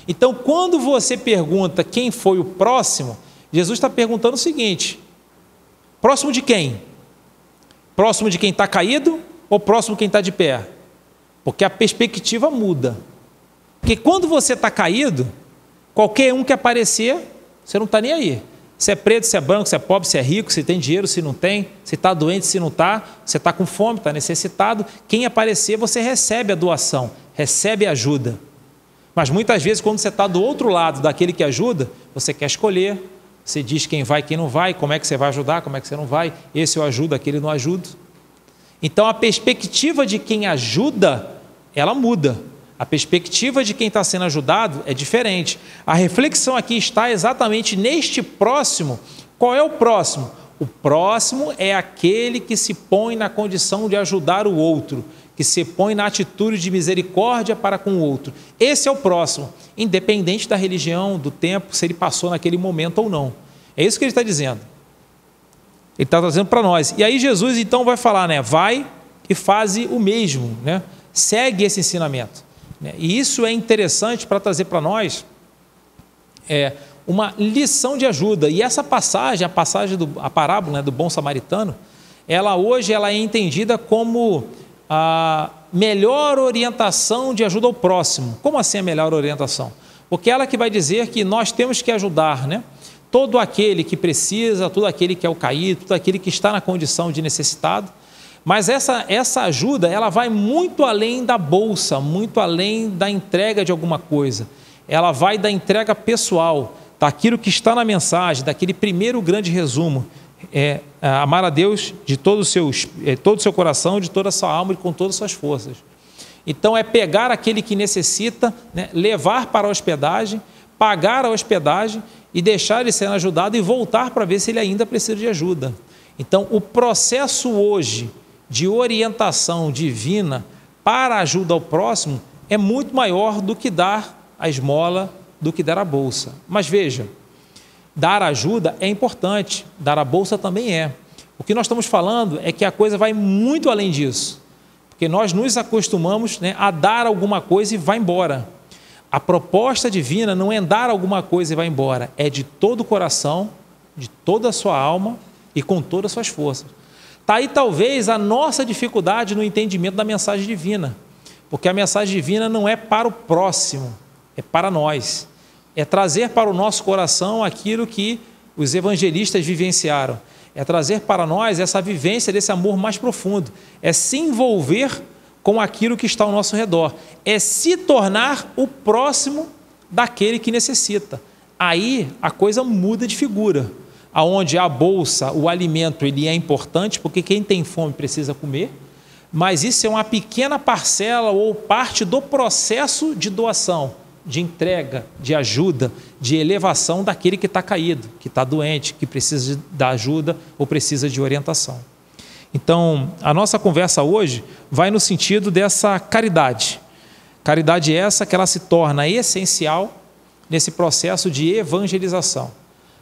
Então, quando você pergunta quem foi o próximo, Jesus está perguntando o seguinte: próximo de quem? Próximo de quem está caído ou próximo de quem está de pé? Porque a perspectiva muda. Porque quando você está caído, qualquer um que aparecer, você não está nem aí. Se é preto, se é branco, se é pobre, se é rico, se tem dinheiro, se não tem, se está doente, se não está, você está com fome, está necessitado. Quem aparecer, você recebe a doação, recebe a ajuda. Mas muitas vezes, quando você está do outro lado daquele que ajuda, você quer escolher, você diz quem vai, quem não vai, como é que você vai ajudar, como é que você não vai, esse eu ajudo, aquele não ajuda. Então, a perspectiva de quem ajuda, ela muda. A perspectiva de quem está sendo ajudado é diferente. A reflexão aqui está exatamente neste próximo. Qual é o próximo? O próximo é aquele que se põe na condição de ajudar o outro, que se põe na atitude de misericórdia para com o outro. Esse é o próximo, independente da religião, do tempo, se ele passou naquele momento ou não. É isso que ele está dizendo. Ele está trazendo para nós. E aí Jesus então vai falar, né? Vai e faze o mesmo, né? Segue esse ensinamento. E isso é interessante para trazer para nós uma lição de ajuda. E essa passagem, a parábola, né, do bom samaritano, hoje ela é entendida como a melhor orientação de ajuda ao próximo. Como assim a melhor orientação? Porque ela que vai dizer que nós temos que ajudar, né? Todo aquele que precisa, todo aquele que é o caído, todo aquele que está na condição de necessitado. Mas essa ajuda, ela vai muito além da bolsa, muito além da entrega de alguma coisa. Ela vai da entrega pessoal, daquilo que está na mensagem, daquele primeiro grande resumo. Amar a Deus de todo o seu coração, de toda a sua alma e com todas as suas forças. Então é pegar aquele que necessita, né, levar para a hospedagem, pagar a hospedagem e deixar ele sendo ajudado e voltar para ver se ele ainda precisa de ajuda. Então o processo hoje de orientação divina para a ajuda ao próximo é muito maior do que dar a esmola, do que dar a bolsa. Mas veja, dar ajuda é importante, dar a bolsa também é. O que nós estamos falando é que a coisa vai muito além disso, porque nós nos acostumamos, né, a dar alguma coisa e vai embora. A proposta divina não é dar alguma coisa e vai embora, é de todo o coração, de toda a sua alma e com todas as suas forças. Está aí talvez a nossa dificuldade no entendimento da mensagem divina, porque a mensagem divina não é para o próximo, é para nós. É trazer para o nosso coração aquilo que os evangelistas vivenciaram. É trazer para nós essa vivência desse amor mais profundo. É se envolver com aquilo que está ao nosso redor. É se tornar o próximo daquele que necessita. Aí a coisa muda de figura. Aonde a bolsa, o alimento, ele é importante, porque quem tem fome precisa comer, mas isso é uma pequena parcela ou parte do processo de doação, de entrega, de ajuda, de elevação daquele que está caído, que está doente, que precisa da ajuda ou precisa de orientação. Então, a nossa conversa hoje vai no sentido dessa caridade. Caridade essa que ela se torna essencial nesse processo de evangelização,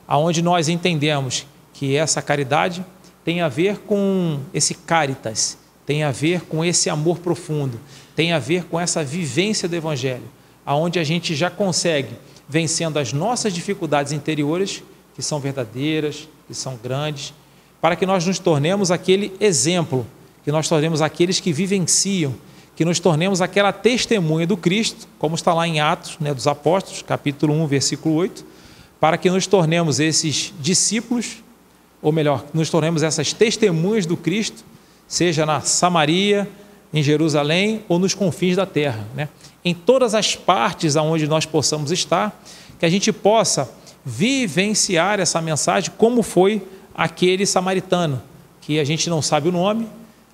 aonde nós entendemos que essa caridade tem a ver com esse caritas, tem a ver com esse amor profundo, tem a ver com essa vivência do Evangelho, aonde a gente já consegue, vencendo as nossas dificuldades interiores, que são verdadeiras, que são grandes, para que nós nos tornemos aquele exemplo, que nós tornemos aqueles que vivenciam, que nos tornemos aquela testemunha do Cristo, como está lá em Atos, né, dos Apóstolos, capítulo 1, versículo 8, para que nos tornemos esses discípulos, ou melhor, nos tornemos essas testemunhas do Cristo, seja na Samaria, em Jerusalém ou nos confins da terra, né? Em todas as partes aonde nós possamos estar, que a gente possa vivenciar essa mensagem como foi aquele samaritano, que a gente não sabe o nome,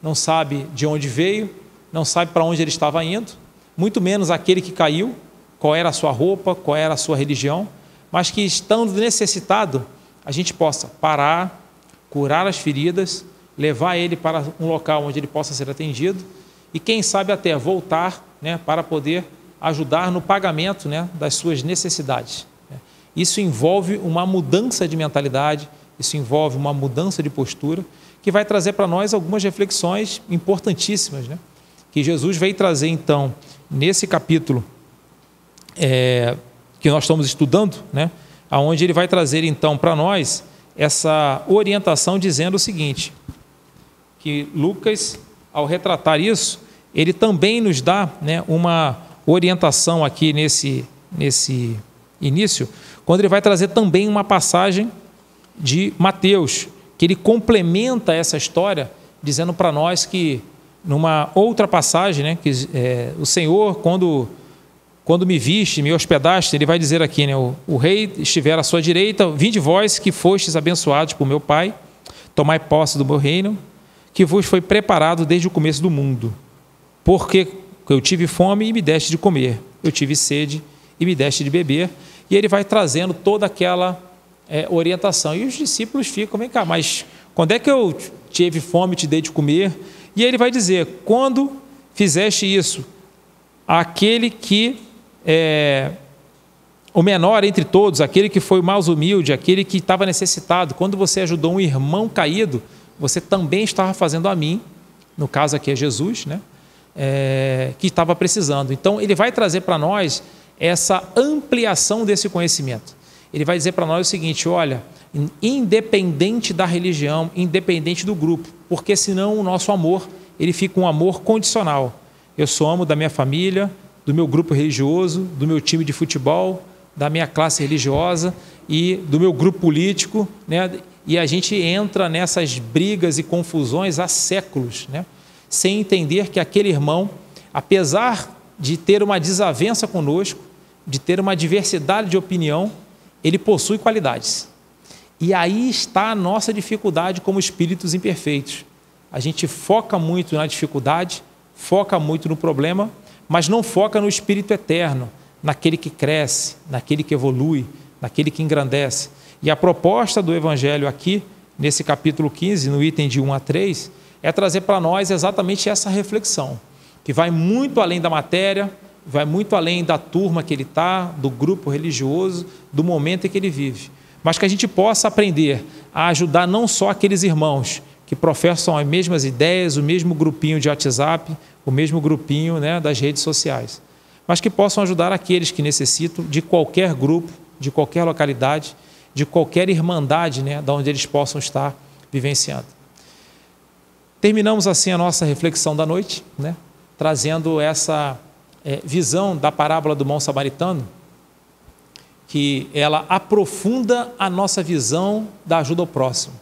não sabe de onde veio, não sabe para onde ele estava indo, muito menos aquele que caiu, qual era a sua roupa, qual era a sua religião, mas que estando necessitado, a gente possa parar, curar as feridas, levar ele para um local onde ele possa ser atendido e quem sabe até voltar, né, para poder ajudar no pagamento, né, das suas necessidades. Isso envolve uma mudança de mentalidade, isso envolve uma mudança de postura, que vai trazer para nós algumas reflexões importantíssimas, né, que Jesus veio trazer então nesse capítulo que nós estamos estudando, né, onde ele vai trazer então para nós essa orientação dizendo o seguinte, que Lucas, ao retratar isso, ele também nos dá, né, uma orientação aqui nesse início, quando ele vai trazer também uma passagem de Mateus, que ele complementa essa história, dizendo para nós que, numa outra passagem, né, que o Senhor, quando me viste, me hospedaste, ele vai dizer aqui, né, o rei estiver à sua direita, vinde vós que fostes abençoados por meu Pai, tomai posse do meu reino, que vos foi preparado desde o começo do mundo, porque eu tive fome e me deste de comer, eu tive sede e me deste de beber, e ele vai trazendo toda aquela orientação. E os discípulos ficam, vem cá, mas quando é que eu tive fome e te dei de comer? E ele vai dizer, quando fizeste isso, aquele que o menor entre todos, aquele que foi o mais humilde, aquele que estava necessitado, quando você ajudou um irmão caído, você também estava fazendo a mim, no caso aqui é Jesus, né? Que estava precisando. Então, ele vai trazer para nós essa ampliação desse conhecimento. Ele vai dizer para nós o seguinte, olha, independente da religião, independente do grupo, porque senão o nosso amor, ele fica um amor condicional. Eu só amo da minha família, do meu grupo religioso, do meu time de futebol, da minha classe religiosa e do meu grupo político, né? E a gente entra nessas brigas e confusões há séculos, né? Sem entender que aquele irmão, apesar de ter uma desavença conosco, de ter uma diversidade de opinião, ele possui qualidades. E aí está a nossa dificuldade como espíritos imperfeitos. A gente foca muito na dificuldade, foca muito no problema, mas não foca no espírito eterno, naquele que cresce, naquele que evolui, naquele que engrandece. E a proposta do Evangelho aqui, nesse capítulo 15, no item de 1 a 3, é trazer para nós exatamente essa reflexão, que vai muito além da matéria, vai muito além da turma que ele está, do grupo religioso, do momento em que ele vive. Mas que a gente possa aprender a ajudar não só aqueles irmãos que professam as mesmas ideias, o mesmo grupinho de WhatsApp, o mesmo grupinho, né, das redes sociais, mas que possam ajudar aqueles que necessitam de qualquer grupo, de qualquer localidade, de qualquer irmandade, né, de onde eles possam estar vivenciando. Terminamos assim a nossa reflexão da noite, né, trazendo essa visão da parábola do bom samaritano, que ela aprofunda a nossa visão da ajuda ao próximo,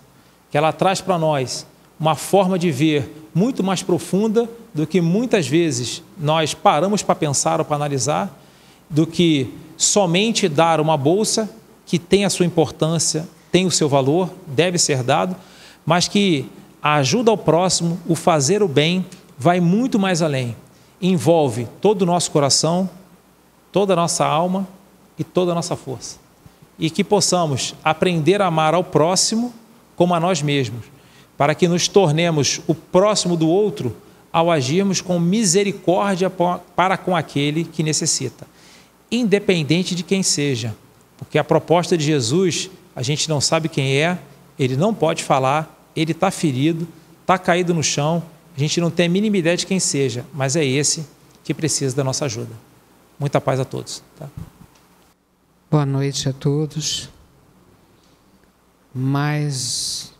que ela traz para nós uma forma de ver muito mais profunda do que muitas vezes nós paramos para pensar ou para analisar, do que somente dar uma bolsa que tem a sua importância, tem o seu valor, deve ser dado, mas que a ajuda ao próximo, o fazer o bem, vai muito mais além. Envolve todo o nosso coração, toda a nossa alma e toda a nossa força. E que possamos aprender a amar ao próximo como a nós mesmos, para que nos tornemos o próximo do outro ao agirmos com misericórdia para com aquele que necessita, independente de quem seja, porque a proposta de Jesus, a gente não sabe quem é, ele não pode falar, ele está ferido, está caído no chão, a gente não tem a mínima ideia de quem seja, mas é esse que precisa da nossa ajuda. Muita paz a todos. Tá? Boa noite a todos. Mais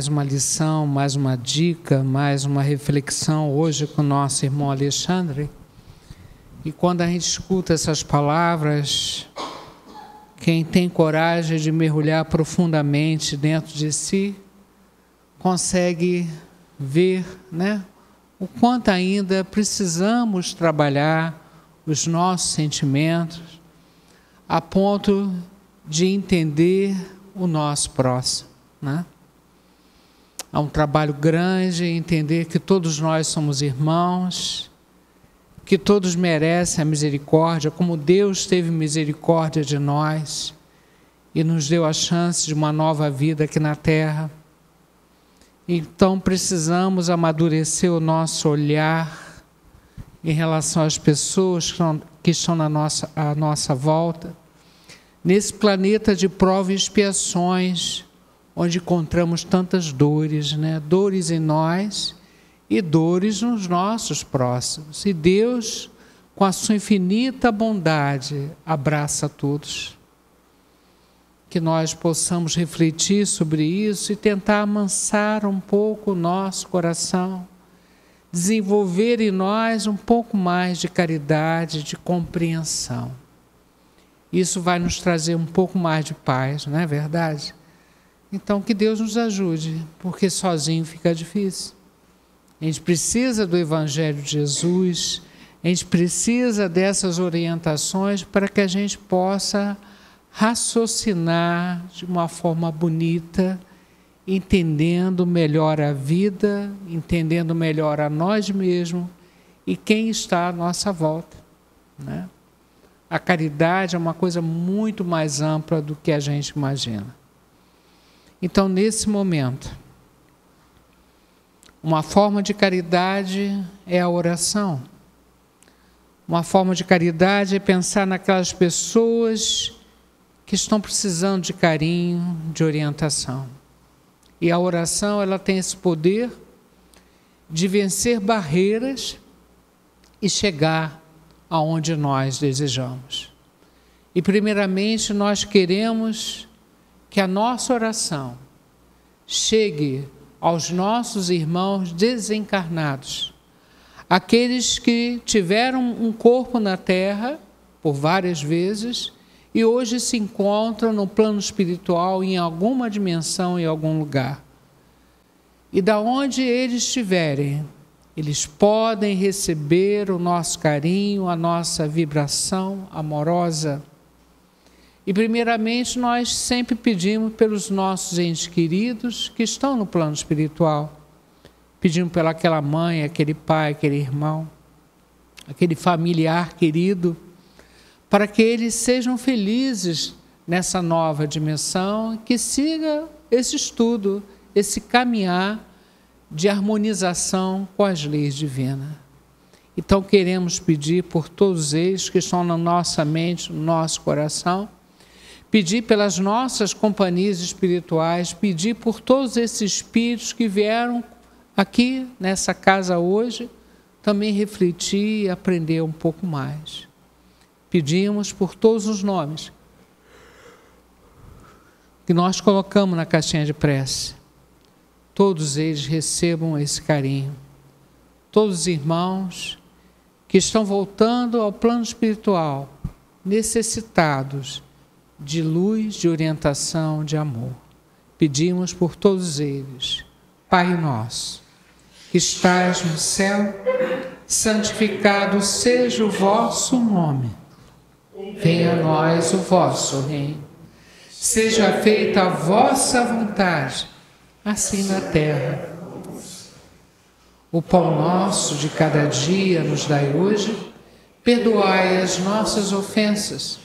uma lição, mais uma dica, mais uma reflexão hoje com o nosso irmão Alexandre. E quando a gente escuta essas palavras, quem tem coragem de mergulhar profundamente dentro de si, consegue ver, né, o quanto ainda precisamos trabalhar os nossos sentimentos a ponto de entender o nosso próximo, né? Há um trabalho grande em entender que todos nós somos irmãos, que todos merecem a misericórdia, como Deus teve misericórdia de nós e nos deu a chance de uma nova vida aqui na Terra. Então precisamos amadurecer o nosso olhar em relação às pessoas que estão à nossa volta, nesse planeta de provas e expiações, onde encontramos tantas dores, né? Dores em nós e dores nos nossos próximos. E Deus, com a sua infinita bondade, abraça todos. Que nós possamos refletir sobre isso e tentar amansar um pouco o nosso coração, desenvolver em nós um pouco mais de caridade, de compreensão. Isso vai nos trazer um pouco mais de paz, não é verdade? Então, que Deus nos ajude, porque sozinho fica difícil. A gente precisa do Evangelho de Jesus, a gente precisa dessas orientações para que a gente possa raciocinar de uma forma bonita, entendendo melhor a vida, entendendo melhor a nós mesmos e quem está à nossa volta, né? A caridade é uma coisa muito mais ampla do que a gente imagina. Então, nesse momento, uma forma de caridade é a oração. Uma forma de caridade é pensar naquelas pessoas que estão precisando de carinho, de orientação. E a oração, ela tem esse poder de vencer barreiras e chegar aonde nós desejamos. E, primeiramente, nós queremos que a nossa oração chegue aos nossos irmãos desencarnados, aqueles que tiveram um corpo na Terra por várias vezes e hoje se encontram no plano espiritual em alguma dimensão, em algum lugar. E da onde eles estiverem, eles podem receber o nosso carinho, a nossa vibração amorosa. E, primeiramente, nós sempre pedimos pelos nossos entes queridos que estão no plano espiritual. Pedimos pelaquela mãe, aquele pai, aquele irmão, aquele familiar querido, para que eles sejam felizes nessa nova dimensão, que siga esse estudo, esse caminhar de harmonização com as leis divinas. Então, queremos pedir por todos eles que estão na nossa mente, no nosso coração, pedir pelas nossas companhias espirituais, pedir por todos esses espíritos que vieram aqui nessa casa hoje, também refletir e aprender um pouco mais. Pedimos por todos os nomes que nós colocamos na caixinha de prece. Todos eles recebam esse carinho. Todos os irmãos que estão voltando ao plano espiritual, necessitados de luz, de orientação, de amor. Pedimos por todos eles. Pai nosso, que estás no céu, santificado seja o vosso nome. Venha a nós o vosso reino. Seja feita a vossa vontade, assim na terra. O pão nosso de cada dia nos dai hoje. Perdoai as nossas ofensas,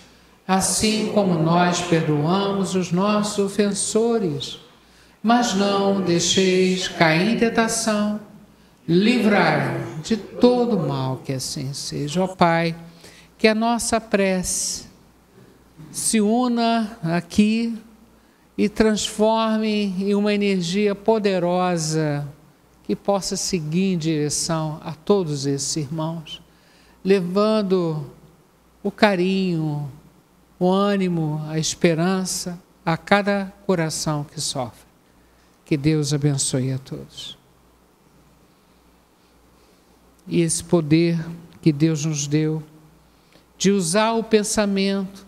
assim como nós perdoamos os nossos ofensores. Mas não deixeis cair em tentação, livrai-nos de todo mal, que assim seja. Ó Pai, que a nossa prece se una aqui e transforme em uma energia poderosa que possa seguir em direção a todos esses irmãos, levando o carinho, o ânimo, a esperança a cada coração que sofre. Que Deus abençoe a todos. E esse poder que Deus nos deu de usar o pensamento,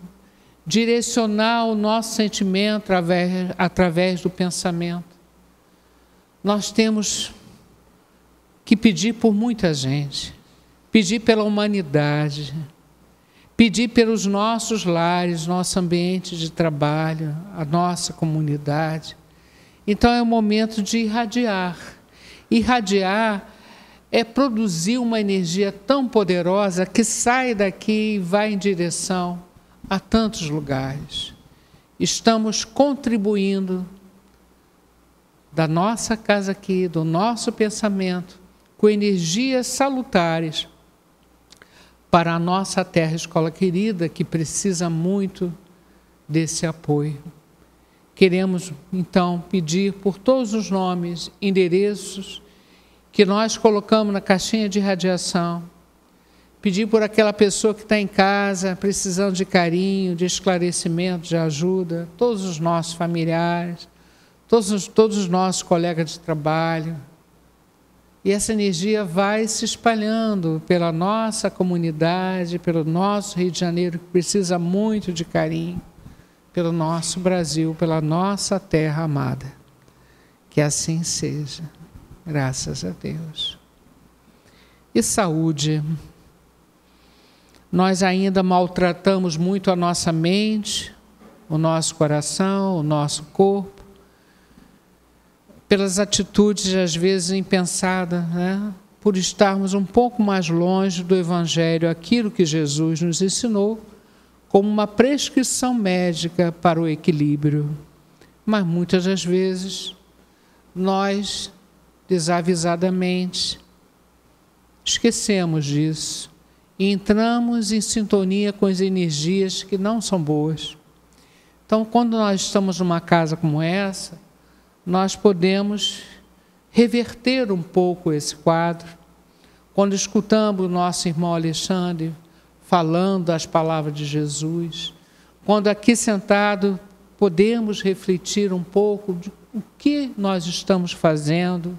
direcionar o nosso sentimento através do pensamento. Nós temos que pedir por muita gente, pedir pela humanidade, pedir pelos nossos lares, nosso ambiente de trabalho, a nossa comunidade. Então é o momento de irradiar. Irradiar é produzir uma energia tão poderosa que sai daqui e vai em direção a tantos lugares. Estamos contribuindo da nossa casa aqui, do nosso pensamento, com energias salutares para a nossa terra escola querida, que precisa muito desse apoio. Queremos, então, pedir por todos os nomes, endereços que nós colocamos na caixinha de radiação, pedir por aquela pessoa que está em casa, precisando de carinho, de esclarecimento, de ajuda, todos os nossos familiares, todos os nossos colegas de trabalho. E essa energia vai se espalhando pela nossa comunidade, pelo nosso Rio de Janeiro, que precisa muito de carinho, pelo nosso Brasil, pela nossa terra amada. Que assim seja. Graças a Deus. E saúde. Nós ainda maltratamos muito a nossa mente, o nosso coração, o nosso corpo, pelas atitudes, às vezes, impensadas, né? Por estarmos um pouco mais longe do Evangelho, aquilo que Jesus nos ensinou, como uma prescrição médica para o equilíbrio. Mas muitas das vezes nós, desavisadamente, esquecemos disso e entramos em sintonia com as energias que não são boas. Então, quando nós estamos numa casa como essa, nós podemos reverter um pouco esse quadro. Quando escutamos o nosso irmão Alexandre falando as palavras de Jesus, quando aqui sentado podemos refletir um pouco de o que nós estamos fazendo,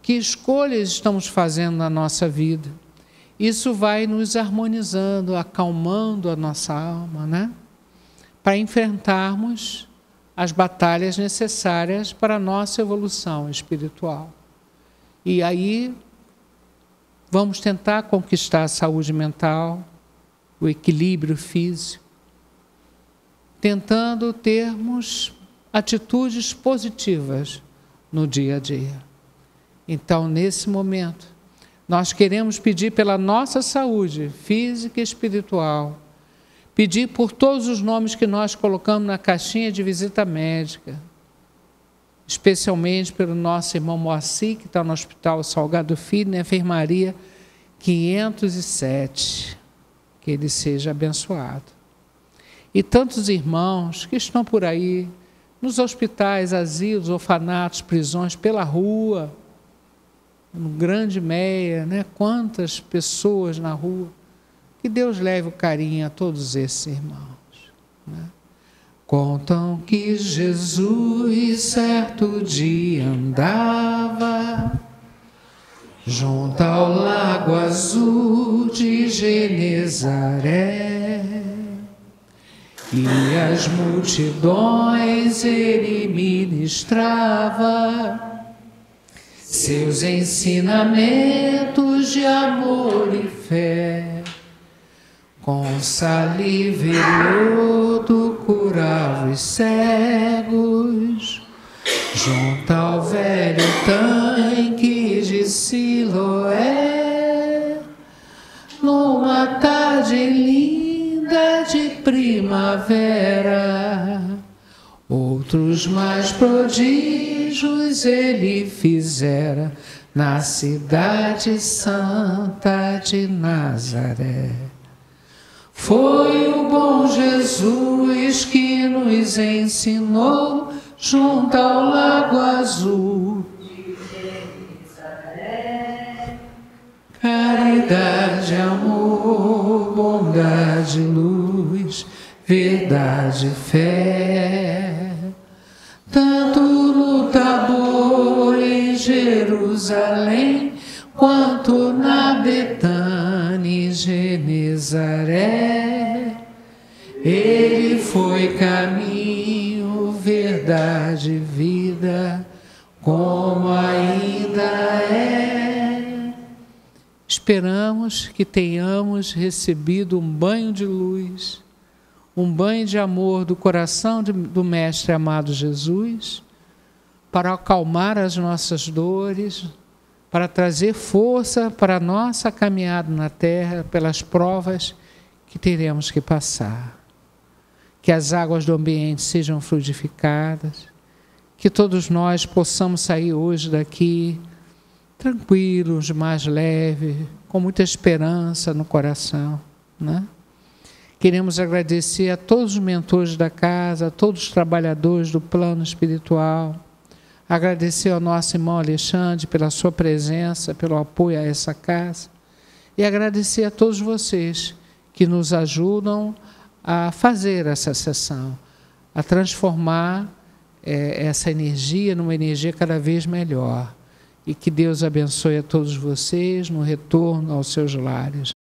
que escolhas estamos fazendo na nossa vida. Isso vai nos harmonizando, acalmando a nossa alma, né? Para enfrentarmos as batalhas necessárias para a nossa evolução espiritual. E aí vamos tentar conquistar a saúde mental, o equilíbrio físico, tentando termos atitudes positivas no dia a dia. Então, nesse momento, nós queremos pedir pela nossa saúde física e espiritual, pedir por todos os nomes que nós colocamos na caixinha de visita médica, especialmente pelo nosso irmão Moacir, que está no Hospital Salgado Filho, na enfermaria 507, que ele seja abençoado. E tantos irmãos que estão por aí, nos hospitais, asilos, orfanatos, prisões, pela rua, no Grande Meia, né? Quantas pessoas na rua. Que Deus leve o carinho a todos esses irmãos, né? Contam que Jesus certo dia andava junto ao lago azul de Genezaré, e as multidões ele ministrava seus ensinamentos de amor e fé. Com saliva e lodo curava os cegos, junto ao velho tanque de Siloé, numa tarde linda de primavera. Outros mais prodígios ele fizera na cidade santa de Nazaré. Foi o bom Jesus que nos ensinou junto ao lago azul de Genezaré. Caridade, amor, bondade, luz, verdade, fé. Tanto no Tabor em Jerusalém, quanto na Betânia e Genezaré, ele foi caminho, verdade e vida, como ainda é. Esperamos que tenhamos recebido um banho de luz, um banho de amor do coração do Mestre amado Jesus, para acalmar as nossas dores, para trazer força para a nossa caminhada na terra, pelas provas que teremos que passar. Que as águas do ambiente sejam fluidificadas, que todos nós possamos sair hoje daqui tranquilos, mais leves, com muita esperança no coração, né? Queremos agradecer a todos os mentores da casa, a todos os trabalhadores do plano espiritual, agradecer ao nosso irmão Alexandre pela sua presença, pelo apoio a essa casa, e agradecer a todos vocês que nos ajudam a fazer essa sessão, a transformar essa energia numa energia cada vez melhor. E que Deus abençoe a todos vocês no retorno aos seus lares.